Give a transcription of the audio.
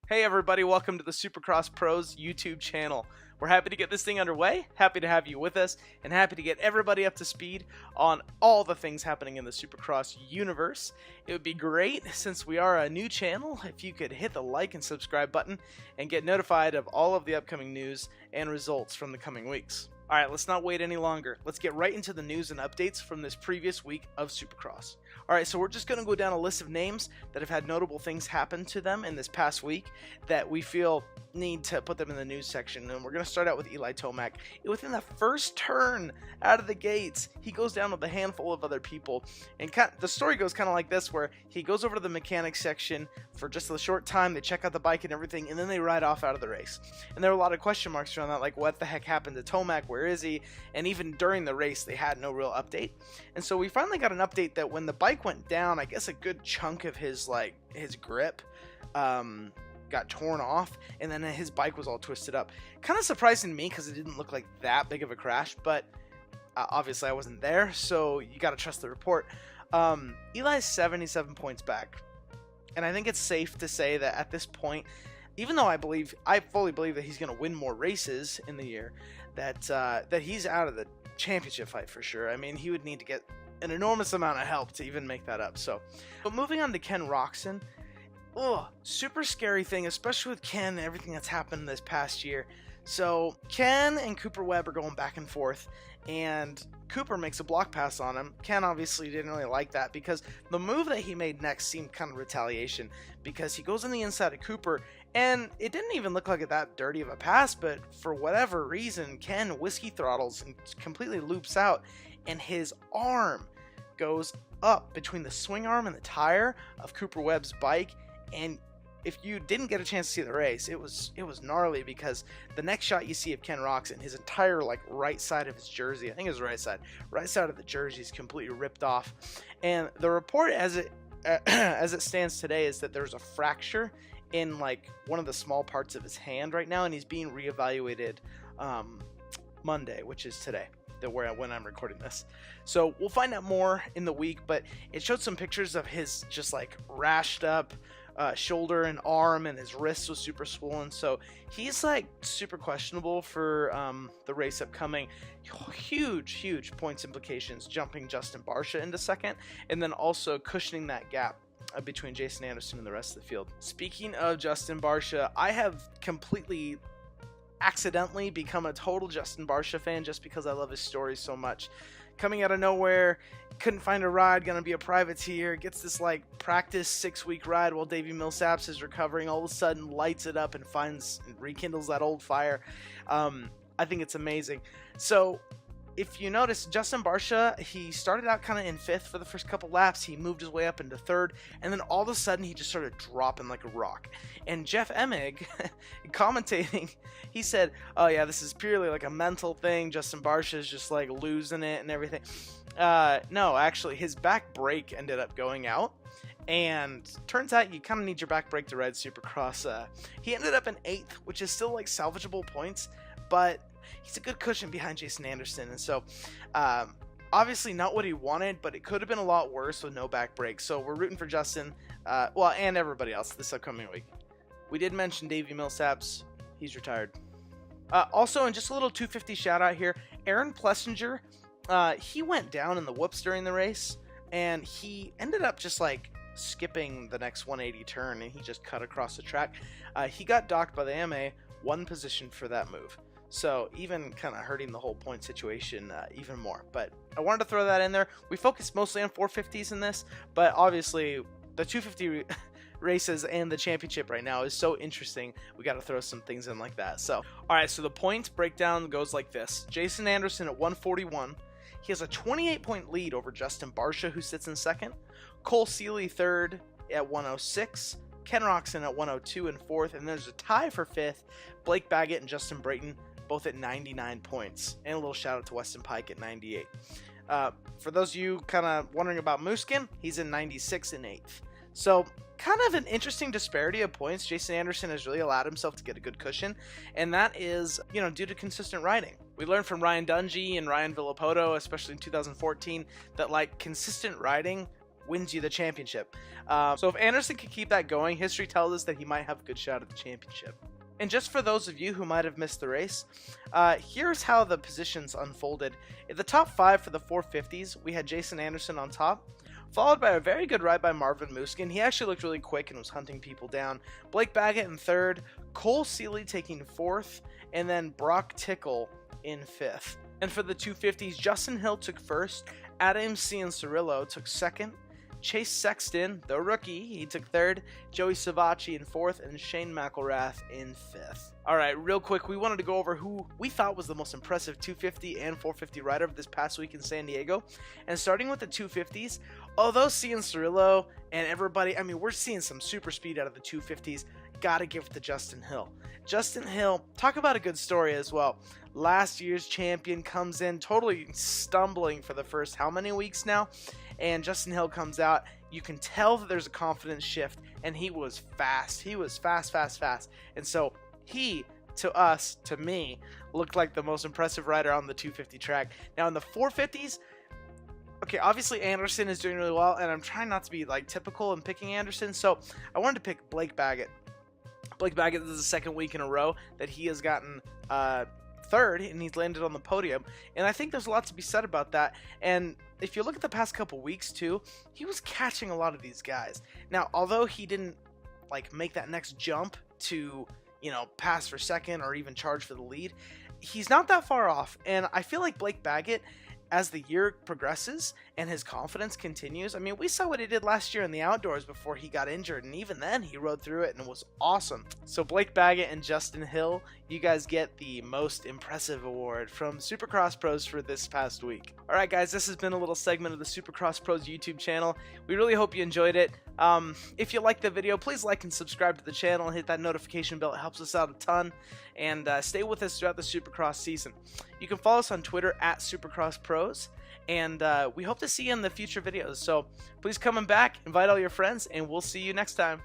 Hey everybody, welcome to the Supercross Pros YouTube channel. We're happy to get this thing underway, happy to have you with us, and happy to get everybody up to speed on all the things happening in the Supercross universe. It would be great, since we are a new channel, if you could hit the like and subscribe button and get notified of all of the upcoming news and results from the coming weeks. Alright, let's not wait any longer. Let's get right into the news and updates from this previous week of Supercross. Alright, so we're just going to go down a list of names that have had notable things happen to them in this past week that we feel need to put them in the news section. And we're going to start out with Eli Tomac. Within the first turn out of the gates, he goes down with a handful of other people. And the story goes kind of like this, where he goes over to the mechanics section for just a short time, they check out the bike and everything, and then they ride off out of the race. And there were a lot of question marks around that, like what the heck happened to Tomac, where is he? And even during the race, they had no real update. And so we finally got an update that when the bike went down, I guess a good chunk of his grip got torn off, and then his bike was all twisted up. Kind of surprising to me because it didn't look like that big of a crash, but obviously I wasn't there, so you got to trust the report. Eli's 77 points back, and I think it's safe to say that at this point, even though I fully believe that he's going to win more races in the year, that he's out of the championship fight for sure. I mean, he would need to get an enormous amount of help to even make that up. So, but moving on to Ken Roczen. Oh, super scary thing, especially with Ken and everything that's happened this past year. So Ken and Cooper Webb are going back and forth, and Cooper makes a block pass on him. Ken obviously didn't really like that because the move that he made next seemed kind of retaliation, because he goes on the inside of Cooper, and it didn't even look like that dirty of a pass, but for whatever reason, Ken whiskey throttles and completely loops out, and his arm goes up between the swing arm and the tire of Cooper Webb's bike. And if you didn't get a chance to see the race, it was gnarly, because the next shot you see of Ken Roczen, his entire right side of his jersey, I think it was right side of the jersey is completely ripped off. And the report as it stands today is that there's a fracture in one of the small parts of his hand right now, and he's being reevaluated Monday, which is today, when I'm recording this. So we'll find out more in the week, but it showed some pictures of his just rashed up shoulder and arm, and his wrist was super swollen. So he's super questionable for the race upcoming. Huge points implications, jumping Justin Barcia into second, and then also cushioning that gap between Jason Anderson and the rest of the field. Speaking of Justin Barcia, I have completely accidentally become a total Justin Barcia fan just because I love his story so much. Coming out of nowhere, couldn't find a ride, gonna be a privateer, gets this practice 6-week ride while Davey Millsaps is recovering, all of a sudden lights it up and rekindles that old fire. I think it's amazing. So if you notice, Justin Barcia, he started out kind of in 5th for the first couple laps. He moved his way up into 3rd, and then all of a sudden he just started dropping like a rock. And Jeff Emig, commentating, he said, oh yeah, this is purely a mental thing. Justin Barcia is just losing it and everything. No, actually, his back brake ended up going out. And turns out you kind of need your back brake to ride Supercross. He ended up in 8th, which is still salvageable points, but he's a good cushion behind Jason Anderson. And so obviously not what he wanted, but it could have been a lot worse with no back brake. So we're rooting for Justin, and everybody else this upcoming week. We did mention Davey Millsaps. He's retired. Also, and just a little 250 shout out here, Aaron Plessinger, he went down in the whoops during the race, and he ended up just skipping the next 180 turn, and he just cut across the track. He got docked by the AMA, 1 position for that move. So even kind of hurting the whole point situation even more. But I wanted to throw that in there. We focused mostly on 450s in this, but obviously the 250 races and the championship right now is so interesting. We got to throw some things in like that. So, all right, so the points breakdown goes like this. Jason Anderson at 141. He has a 28-point lead over Justin Barcia, who sits in 2nd. Cole Seeley 3rd at 106. Ken Roczen at 102 and 4th. And there's a tie for 5th. Blake Baggett and Justin Brayton both at 99 points. And a little shout out to Weston Pike at 98. For those of you kind of wondering about Mooskin, he's in 96 and 8th. So kind of an interesting disparity of points. Jason Anderson has really allowed himself to get a good cushion, and that is, due to consistent riding. We learned from Ryan Dungey and Ryan Villapoto, especially in 2014, that consistent riding wins you the championship. So if Anderson can keep that going, history tells us that he might have a good shot at the championship. And just for those of you who might have missed the race, here's how the positions unfolded. In the top 5 for the 450s, we had Jason Anderson on top, followed by a very good ride by Marvin Muskin. He actually looked really quick and was hunting people down. Blake Baggett in 3rd, Cole Seeley taking 4th, and then Brock Tickle in 5th. And for the 250s, Justin Hill took 1st, Adam Cianciarulo took 2nd, Chase Sexton, the rookie, he took 3rd, Joey Savacci in 4th, and Shane McElrath in 5th. Alright, real quick, we wanted to go over who we thought was the most impressive 250 and 450 rider of this past week in San Diego. And starting with the 250s, although Cianciarulo and everybody, I mean, we're seeing some super speed out of the 250s, gotta give it to Justin Hill. Justin Hill, talk about a good story as well. Last year's champion comes in totally stumbling for the first how many weeks now? And Justin Hill comes out. You can tell that there's a confidence shift, and he was fast. He was fast. And so he, to me, looked like the most impressive rider on the 250 track. Now in the 450s, okay, obviously Anderson is doing really well, and I'm trying not to be like typical in picking Anderson, so I wanted to pick Blake Baggett. Blake Baggett, this is the 2nd week in a row that he has gotten 3rd, and he's landed on the podium, and I think there's a lot to be said about that. And if you look at the past couple weeks too, he was catching a lot of these guys. Now, although he didn't like make that next jump to, you know, pass for 2nd or even charge for the lead, he's not that far off. And I feel like Blake Baggett, as the year progresses and his confidence continues, I mean, we saw what he did last year in the outdoors before he got injured, and even then he rode through it and it was awesome. So Blake Baggett and Justin Hill, you guys get the most impressive award from Supercross Pros for this past week. Alright guys, this has been a little segment of the Supercross Pros YouTube channel. We really hope you enjoyed it. If you liked the video, please like and subscribe to the channel and hit that notification bell. It helps us out a ton. And stay with us throughout the Supercross season. You can follow us on Twitter at Supercross Pros. And we hope to see you in the future videos. So please come back, invite all your friends, and we'll see you next time.